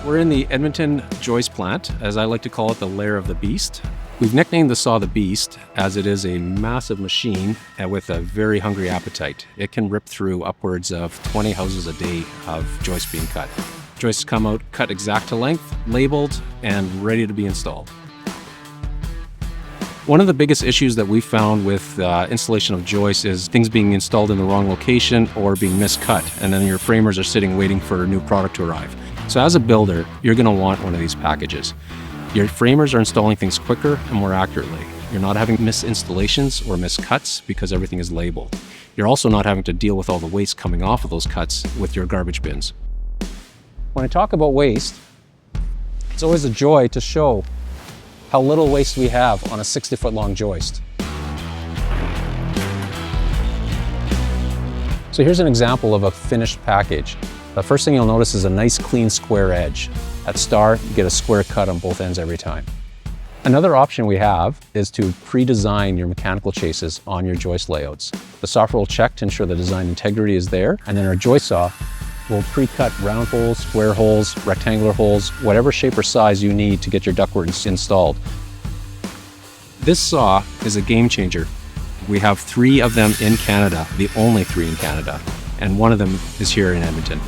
We're in the Edmonton joist plant, as I like to call it, the lair of the beast. We've nicknamed the saw the beast as it is a massive machine with a very hungry appetite. It can rip through upwards of 20 houses a day of joists being cut. Joists come out cut exact to length, labeled, and ready to be installed. One of the biggest issues that we found with installation of joists is things being installed in the wrong location or being miscut, and then your framers are sitting waiting for a new product to arrive. So as a builder, you're going to want one of these packages. Your framers are installing things quicker and more accurately. You're not having misinstallations or miscuts because everything is labeled. You're also not having to deal with all the waste coming off of those cuts with your garbage bins. When I talk about waste, it's always a joy to show how little waste we have on a 60-foot long joist. So here's an example of a finished package. The first thing you'll notice is a nice clean square edge. At Star, you get a square cut on both ends every time. Another option we have is to pre-design your mechanical chases on your joist layouts. The software will check to ensure the design integrity is there, and then our joist saw will pre-cut round holes, square holes, rectangular holes, whatever shape or size you need to get your ductwork installed. This saw is a game changer. We have 3 of them in Canada, the only 3 in Canada, and one of them is here in Edmonton.